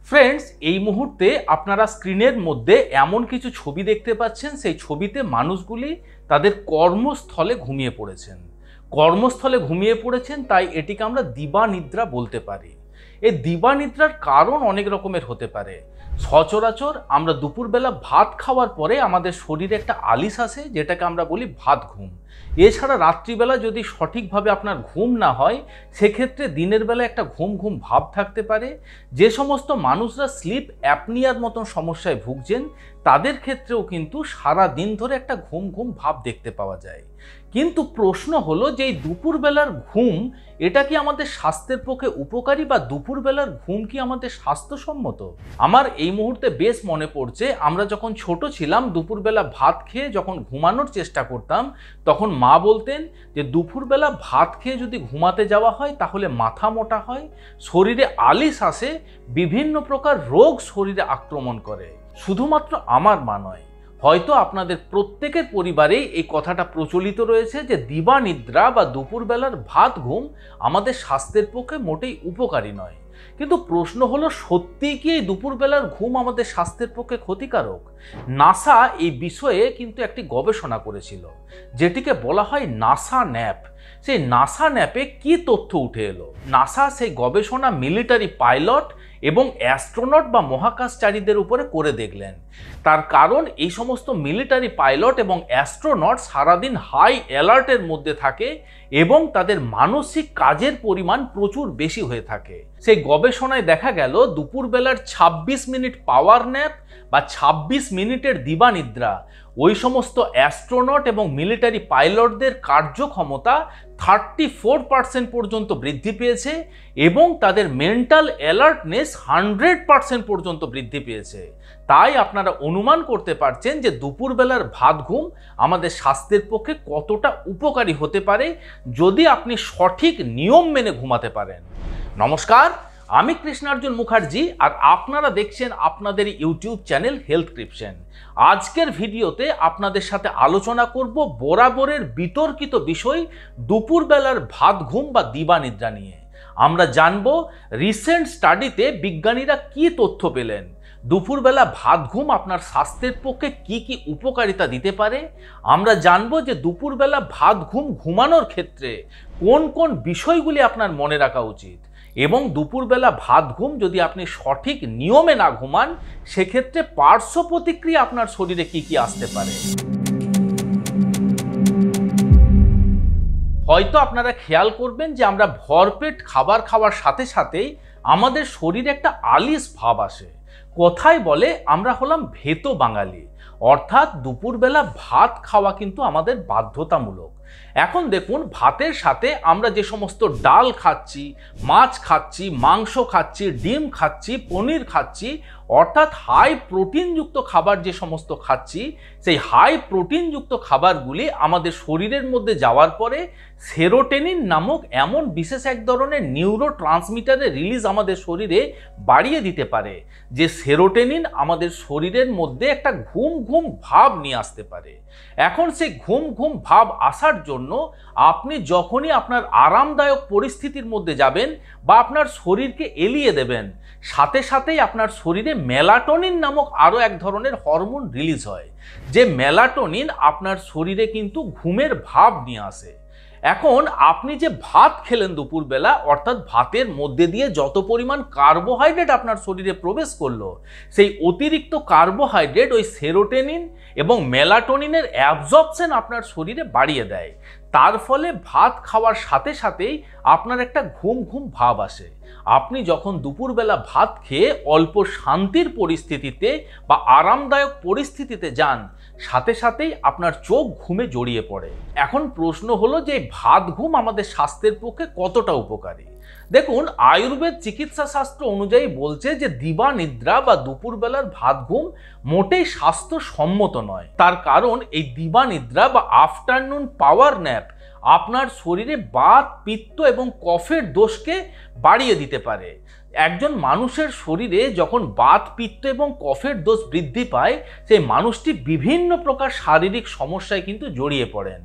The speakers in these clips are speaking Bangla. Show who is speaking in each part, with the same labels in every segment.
Speaker 1: ফ্রেন্ডস, এই মুহূর্তে আপনারা স্ক্রিনের মধ্যে এমন কিছু ছবি দেখতে পাচ্ছেন। সেই ছবিতে মানুষগুলি তাদের কর্মস্থলে ঘুমিয়ে পড়েছেন। তাই এটিকে আমরা দিবানিদ্রা বলতে পারি। এই দিবানিদ্রার কারণ অনেক রকমের হতে পারে। সচরাচর আমরা দুপুরবেলা ভাত খাওয়ার পরে আমাদের শরীরে একটা আলিশ আসে, যেটাকে আমরা বলি ভাত ঘুম। এছাড়া রাত্রিবেলা যদি সঠিকভাবে আপনার ঘুম না হয়, সেক্ষেত্রে দিনের বেলা একটা ঘুম ঘুম ভাব থাকতে পারে। যে সমস্ত মানুষরা স্লিপ অ্যাপনিয়ার মতন সমস্যায় ভুগছেন, তাদের ক্ষেত্রেও কিন্তু সারা দিন ধরে একটা ঘুম ঘুম ভাব দেখতে পাওয়া যায়। কিন্তু প্রশ্ন হলো যে এই দুপুরবেলার ঘুম, এটা কি আমাদের স্বাস্থ্যের পক্ষে উপকারী, বা দুপুরবেলার ঘুম কি আমাদের স্বাস্থ্যসম্মত? আমার এই মুহূর্তে বেশ মনে পড়ছে, আমরা যখন ছোট ছিলাম দুপুরবেলা ভাত খেয়ে যখন ঘুমানোর চেষ্টা করতাম, তখন মা বলতেন যে দুপুরবেলা ভাত খেয়ে যদি ঘুমাতে যাওয়া হয় তাহলে মাথা মোটা হয়, শরীরে আলিশ আসে, বিভিন্ন প্রকার রোগ শরীরে আক্রমণ করে। শুধুমাত্র আমার মা নয়, হয়তো আপনাদের প্রত্যেকের পরিবারেই এই কথাটা প্রচলিত রয়েছে যে দিবানিদ্রা বা দুপুরবেলার ভাত ঘুম আমাদের স্বাস্থ্যের পক্ষে মোটেই উপকারী নয়। কিন্তু প্রশ্ন হলো, সত্যিই কি এই দুপুরবেলার ঘুম আমাদের স্বাস্থ্যের পক্ষে ক্ষতিকারক? নাসা এই বিষয়ে কিন্তু একটি গবেষণা করেছিল, যেটিকে বলা হয় নাসা ন্যাপ। সেই নাসা ন্যাপে কি তথ্য উঠে এলো? নাসা সেই গবেষণা মিলিটারি পাইলট এবং অ্যাস্ট্রোনট বা মহাকাশচারীদের উপরে করে দেখলেন। তার কারণ এই সমস্ত মিলিটারি পাইলট এবং অ্যাস্ট্রোনট সারাদিন হাই অ্যালার্টের মধ্যে থাকে এবং তাদের মানসিক কাজের পরিমাণ প্রচুর বেশি হয়ে থাকে। সেই গবেষণায় দেখা গেল দুপুরবেলার 26 মিনিট পাওয়ার ন্যাপ বা 26 মিনিটের দিবানিদ্রা ওই সমস্ত অ্যাস্ট্রোনট এবং মিলিটারি পাইলটদের কার্যক্ষমতা 34% পর্যন্ত বৃদ্ধি পেয়েছে এবং তাদের মেন্টাল অ্যালার্টনেস 100% পর্যন্ত বৃদ্ধি পেয়েছে। তাই আপনারা অনুমান করতে পারছেন যে দুপুরবেলার ভাত ঘুম আমাদের স্বাস্থ্যের পক্ষে কতটা উপকারী হতে পারে যদি আপনি সঠিক নিয়ম মেনে ঘুমাতে পারেন। নমস্কার, আমি কৃষ্ণার্জুন মুখার্জি, আর আপনারা দেখছেন আপনাদের ইউটিউব চ্যানেল হেলথক্রিপশন। আজকের ভিডিওতে আপনাদের সাথে আলোচনা করব বরাবরের বিতর্কিত বিষয় দুপুরবেলার ভাত ঘুম বা দিবানিদ্রা নিয়ে। আমরা জানব রিসেন্ট স্টাডিতে বিজ্ঞানীরা কি তথ্য পেলেন, দুপুরবেলা ভাত ঘুম আপনার স্বাস্থ্যের পক্ষে কি কি উপকারিতা দিতে পারে। আমরা জানব যে দুপুরবেলা ভাত ঘুম ঘুমানোর ক্ষেত্রে কোন কোন বিষয়গুলি আপনার মনে রাখা উচিত, এবং দুপুরবেলা ভাত ঘুম যদি আপনি সঠিক নিয়মে না ঘুমান, সেক্ষেত্রে পার্শ্ব প্রতিক্রিয়া আপনার শরীরে কি কি আসতে পারে। হয়তো আপনারা খেয়াল করবেন যে আমরা ভরপেট খাবার খাওয়ার সাথে সাথেই আমাদের শরীরে একটা আলিশ ভাব আসে। কথায় বলে আমরা হলাম ভেতো বাঙালি, অর্থাৎ দুপুরবেলা ভাত খাওয়া কিন্তু আমাদের বাধ্যতামূলক। এখন দেখুন, ভাতের সাথে আমরা যে সমস্ত ডাল খাচ্ছি, মাছ খাচ্ছি, মাংস খাচ্ছি, ডিম খাচ্ছি, পনির খাচ্ছি, অর্থাৎ হাই প্রোটিনযুক্ত খাবার যে সমস্ত খাচ্ছি, সেই হাই প্রোটিনযুক্ত খাবারগুলি আমাদের শরীরের মধ্যে যাওয়ার পরে সেরোটোনিন নামক এমন বিশেষ এক ধরনের নিউরো ট্রান্সমিটারের রিলিজ আমাদের শরীরে বাড়িয়ে দিতে পারে, যে সেরোটোনিন আমাদের শরীরের মধ্যে একটা ঘুম ঘুম ভাব নিয়ে আসতে পারে। এখন সেই ঘুম ঘুম ভাব আসার জন্য আপনি যখনই আপনার আরামদায়ক পরিস্থিতির মধ্যে যাবেন বা আপনার শরীরকে এলিয়ে দেবেন, সাথে সাথেই আপনার শরীরে মেলাটোনিন নামক আরও এক ধরনের হরমোন রিলিজ হয়, যে মেলাটোনিন আপনার শরীরে কিন্তু ঘুমের ভাব নিয়ে আসে। এখন আপনি যে ভাত খেলেন দুপুরবেলা, অর্থাৎ ভাতের মধ্যে দিয়ে যত পরিমাণ কার্বোহাইড্রেট আপনার শরীরে প্রবেশ করলো, সেই অতিরিক্ত কার্বোহাইড্রেট ওই সেরোটোনিন এবং মেলাটোনিনের অ্যাবজর্পশন আপনার শরীরে বাড়িয়ে দেয়। তার ফলে ভাত খাওয়ার সাথে সাথেই আপনার একটা ঘুম ঘুম ভাব আসে। আপনি যখন দুপুরবেলা ভাত খেয়ে অল্প শান্তির পরিস্থিতিতে বা আরামদায়ক পরিস্থিতিতে যান, সাথে সাথেই আপনার চোখ ঘুমে জড়িয়ে পড়ে। এখন প্রশ্ন হলো যে ভাত ঘুম আমাদের স্বাস্থ্যের পক্ষে কতটা উপকারী। দেখুন, আয়ুর্বেদ চিকিৎসা শাস্ত্র অনুযায়ী বলছে যে দিবানিদ্রা বা দুপুরবেলার ভাত ঘুম মোটেই স্বাস্থ্যসম্মত নয়। তার কারণ এই দিবানিদ্রা বা আফটারনুন পাওয়ার ন্যাপ আপনার শরীরে বাত, পিত্ত এবং কফের দোষকে বাড়িয়ে দিতে পারে। একজন মানুষের শরীরে যখন বাত, পিত্ত এবং কফের দোষ বৃদ্ধি পায়, সেই মানুষটি বিভিন্ন প্রকার শারীরিক সমস্যায় কিন্তু জড়িয়ে পড়েন।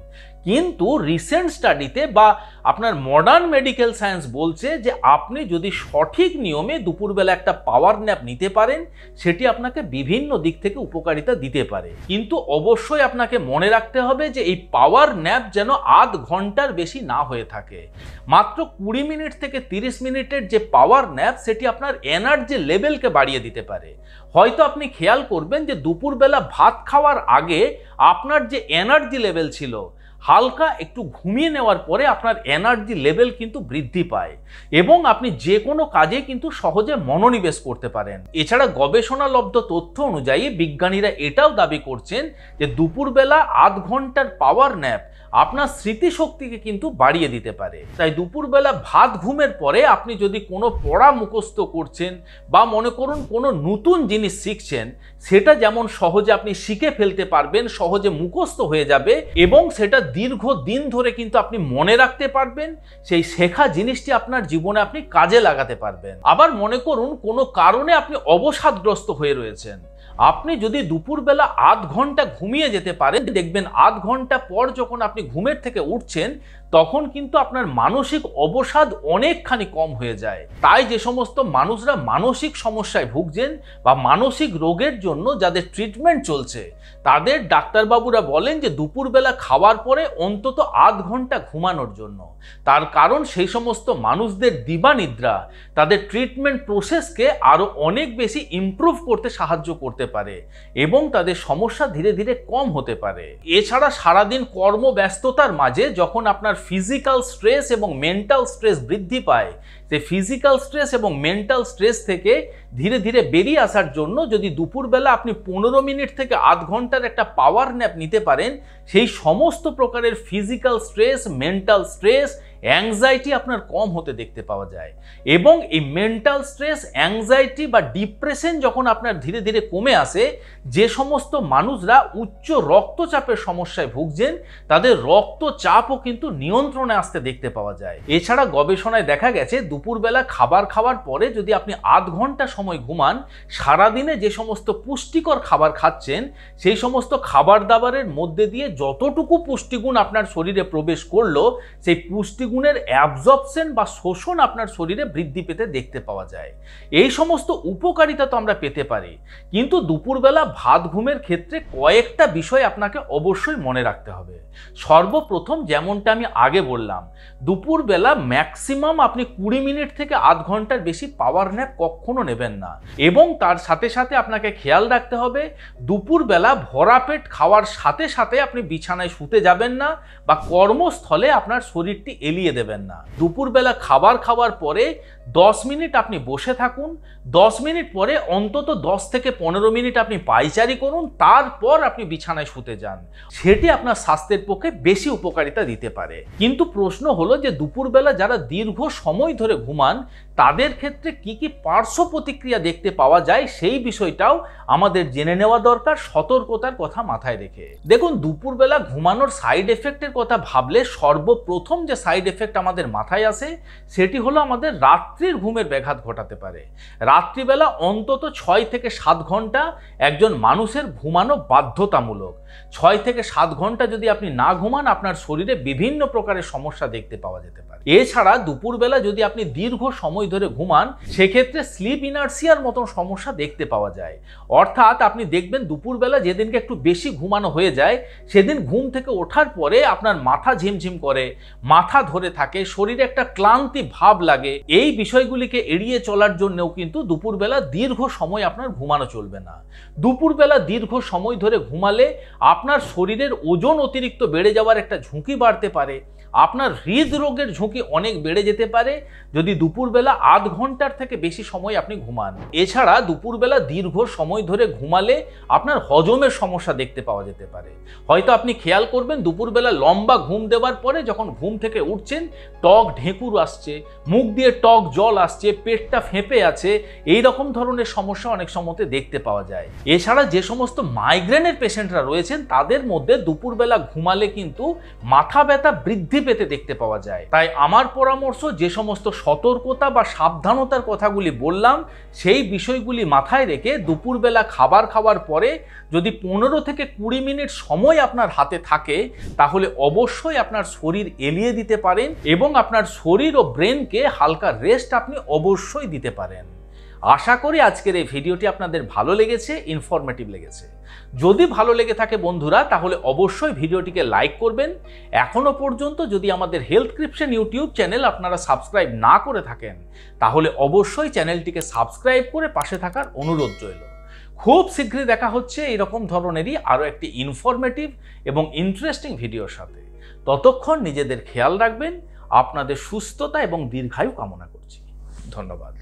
Speaker 1: কিন্তু রিসেন্ট স্টাডিতে বা আপনার মডার্ন মেডিকেল সায়েন্স বলছে যে আপনি যদি সঠিক নিয়মে দুপুরবেলা একটা পাওয়ার ন্যাপ নিতে পারেন, সেটি আপনাকে বিভিন্ন দিক থেকে উপকারিতা দিতে পারে। কিন্তু অবশ্যই আপনাকে মনে রাখতে হবে যে এই পাওয়ার ন্যাপ যেন আধ ঘন্টার বেশি না হয়ে থাকে। মাত্র 20 মিনিট থেকে 30 মিনিটের যে পাওয়ার ন্যাপ, সেটি আপনার এনার্জি লেভেলকে বাড়িয়ে দিতে পারে। হয়তো আপনি খেয়াল করবেন যে দুপুরবেলা ভাত খাওয়ার আগে আপনার যে এনার্জি লেভেল ছিল, হালকা একটু ঘুমিয়ে নেওয়ার পরে আপনার এনার্জি লেভেল কিন্তু বৃদ্ধি পায় এবং আপনি যে কোনো কাজে কিন্তু সহজে মনোনিবেশ করতে পারেন। এছাড়া গবেষণালব্ধ তথ্য অনুযায়ী বিজ্ঞানীরা এটাও দাবি করছেন যে দুপুরবেলা আধ ঘন্টার পাওয়ার ন্যাপ আপনার স্মৃতিশক্তিকে কিন্তু বাড়িয়ে দিতে পারে। তাই দুপুরবেলা ভাত ঘুমের পরে আপনি যদি কোনো পড়া মুখস্থ করছেন বা মনে করুন কোনো নতুন জিনিস শিখছেন, সেটা যেমন সহজে আপনি শিখে ফেলতে পারবেন, সহজে মুখস্থ হয়ে যাবে এবং সেটা দীর্ঘদিন ধরে কিন্তু আপনি মনে রাখতে পারবেন, সেই শেখা জিনিসটি আপনার জীবনে আপনি কাজে লাগাতে পারবেন। আবার মনে করুন কোনো কারণে আপনি অবসাদগ্রস্ত হয়ে রয়েছেন, আপনি যদি দুপুরবেলা আধ ঘন্টা ঘুমিয়ে যেতে পারেন, দেখবেন আধ ঘন্টা পর যখন আপনি ঘুমের থেকে উঠছেন তখন কিন্তু আপনার মানসিক অবসাদ অনেকখানি কম হয়ে যায়। তাই যে সমস্ত মানুষরা মানসিক সমস্যায় ভুগছেন বা মানসিক রোগের জন্য যাদের ট্রিটমেন্ট চলছে, তাদের ডাক্তারবাবুরা বলেন যে দুপুরবেলা খাওয়ার পরে অন্তত আধ ঘন্টা ঘুমানোর জন্য। তার কারণ সেই সমস্ত মানুষদের দিবানিদ্রা তাদের ট্রিটমেন্ট প্রসেসকে আরো অনেক বেশি ইমপ্রুভ করতে সাহায্য করতে পারে এবং তাদের সমস্যা ধীরে ধীরে কম হতে পারে। এছাড়া সারাদিন কর্মব্যস্ততার মাঝে যখন আপনার ফিজিক্যাল স্ট্রেস এবং মেন্টাল স্ট্রেস বৃদ্ধি পায়, সেই ফিজিক্যাল স্ট্রেস এবং মেন্টাল স্ট্রেস থেকে ধীরে ধীরে বেরিয়ে আসার জন্য যদি দুপুরবেলা আপনি 15 মিনিট থেকে আধ ঘন্টার একটা পাওয়ার ন্যাপ নিতে পারেন, সেই সমস্ত প্রকারের physical stress, mental stress, anxiety আপনার কম হতে দেখতে পাওয়া যায়। এবং এই মেন্টাল স্ট্রেস, অ্যাংজাইটি বা ডিপ্রেশন যখন আপনার ধীরে ধীরে কমে আসে, যে সমস্ত মানুষরা উচ্চ রক্তচাপের সমস্যায় ভুগছেন তাদের রক্তচাপও কিন্তু নিয়ন্ত্রণে আসতে দেখতে পাওয়া যায়। এছাড়া গবেষণায় দেখা গেছে দুপুরবেলা খাবার খাওয়ার পরে যদি আপনি আধ ঘন্টা সময় ঘুমান, সারাদিনে যে সমস্ত পুষ্টিকর খাবার খাচ্ছেন সেই সমস্ত খাবার দাবারের মধ্যে দিয়ে যতটুকু পুষ্টিগুণ আপনার শরীরে প্রবেশ করলো, সেই পুষ্টিগুণের অ্যাবজর্পশন বা শোষণ আপনার শরীরে বৃদ্ধি পেতে দেখতে পাওয়া যায়। এই সমস্ত উপকারিতা তো আমরা পেতে পারি, কিন্তু দুপুরবেলা ভাত ঘুমের ক্ষেত্রে কয়েকটা বিষয় আপনাকে অবশ্যই মনে রাখতে হবে। সর্বপ্রথম, যেমনটা আমি আগে বললাম, দুপুরবেলা ম্যাক্সিমাম আপনি 20 মিনিট থেকে আধ ঘন্টার বেশি পাওয়ার ন্যাপ কখনো নেবেন না এবং তার সাথে সাথে আপনাকে খেয়াল রাখতে হবে দুপুরবেলা ভরা পেট খাওয়ার সাথে সাথে আপনি বিছানায় শুতে যাবেন না বা কর্মস্থলে আপনার শরীরটি এলিয়ে দেবেন না। দুপুরবেলা খাবার খাওয়ার পরে 10 মিনিট আপনি বসে থাকুন, 10 মিনিট পরে অন্তত 10 থেকে 15 মিনিট আপনি পায়চারি করুন, তারপর আপনি বিছানায় শুতে যান। সেটি আপনার স্বাস্থ্যের পক্ষে বেশি উপকারিতা দিতে পারে। কিন্তু প্রশ্ন হলো যে দুপুরবেলা যারা দীর্ঘ সময় ধরে ঘুমান তাদের ক্ষেত্রে কি কি পার্শ্ব প্রতিক্রিয়া দেখতে পাওয়া যায়, সেই বিষয়টাও আমাদের জেনে নেওয়া দরকার, সতর্কতার কথা মাথায় রেখে। দেখুন, দুপুরবেলা ঘুমানোর সাইড এফেক্টের কথা ভাবলে সর্বপ্রথম যে সাইড এফেক্ট আমাদের মাথায় আসে সেটি হলো আমাদের রাত্রির ঘুমের ব্যাঘাত ঘটাতে পারে। রাত্রিবেলা অন্তত 6 থেকে 7 ঘন্টা একজন মানুষের ঘুমানো বাধ্যতামূলক। 6 থেকে 7 ঘন্টা যদি আপনি না ঘুমান, আপনার শরীরে বিভিন্ন প্রকারের সমস্যা দেখতে পাওয়া যেতে পারে। এছাড়া দুপুরবেলা যদি আপনি দীর্ঘ সময় ধরে ঘুমান, সেক্ষেত্রে স্লিপ ইনার্সিয়ার মতন সমস্যা দেখতে পাওয়া যায়। অর্থাৎ আপনি দেখবেন দুপুরবেলা যেদিনকে একটু বেশি ঘুমানো হয়ে যায়, সেদিন ঘুম থেকে ওঠার পরে আপনার মাথা ঝিমঝিম করে, মাথা ধরে থাকে, শরীরে একটা ক্লান্তি ভাব লাগে। এই বিষয়গুলিকে এড়িয়ে চলার জন্যও কিন্তু দুপুরবেলা দীর্ঘ সময় আপনার ঘুমানো চলবে না। দুপুরবেলা দীর্ঘ সময় ধরে ঘুমালে আপনার শরীরের ওজন অতিরিক্ত বেড়ে যাওয়ার একটা ঝুঁকি বাড়তে পারে। আপনার হৃদরোগের ঝুঁকি অনেক বেড়ে যেতে পারে যদি দুপুরবেলা আধ ঘন্টার থেকে বেশি সময় আপনি ঘুমান। এছাড়া দুপুরবেলা দীর্ঘ সময় ধরে ঘুমালে আপনার হজমের সমস্যা দেখতে পাওয়া যেতে পারে। হয়তো আপনি খেয়াল করবেন দুপুরবেলা লম্বা ঘুম দেওয়ার পরে যখন ঘুম থেকে উঠছেন, টক ঢেঁকুর আসছে, মুখ দিয়ে টক জল আসছে, পেটটা ফেঁপে আছে, এই রকম ধরনের সমস্যা অনেক সময়তে দেখতে পাওয়া যায়। এছাড়া যে সমস্ত মাইগ্রেনের পেশেন্টরা রয়েছেন তাদের মধ্যে দুপুরবেলা ঘুমালে কিন্তু মাথা ব্যথা বৃদ্ধি বৃদ্ধি পেতে দেখতে পাওয়া যায়। তাই আমার পরামর্শ, যে সমস্ত সতর্কতা বা সাবধানতার কথাগুলি বললাম সেই বিষয়গুলি মাথায় রেখে দুপুরবেলা খাবার খাওয়ার পরে যদি 15 থেকে 20 মিনিট সময় আপনার হাতে থাকে তাহলে অবশ্যই আপনার শরীর এলিয়ে দিতে পারেন এবং আপনার শরীর ও ব্রেনকে হালকা রেস্ট আপনি অবশ্যই দিতে পারেন। আশা করি আজকের এই ভিডিওটি আপনাদের ভালো লেগেছে, ইনফরমেটিভ লেগেছে। যদি ভালো লেগে থাকে বন্ধুরা তাহলে অবশ্যই ভিডিওটিকে লাইক করবেন। এখনো পর্যন্ত যদি আমাদের হেলথক্রিপশন ইউটিউব চ্যানেল আপনারা সাবস্ক্রাইব না করে থাকেন তাহলে অবশ্যই চ্যানেলটিকে সাবস্ক্রাইব করে পাশে থাকার অনুরোধ রইল। খুব শীঘ্রই দেখা হচ্ছে এরকম ধরনেরই আরও একটি ইনফরমেটিভ এবং ইন্টারেস্টিং ভিডিওর সাথে। ততক্ষণ নিজেদের খেয়াল রাখবেন। আপনাদের সুস্থতা এবং দীর্ঘায়ু কামনা করছি। ধন্যবাদ।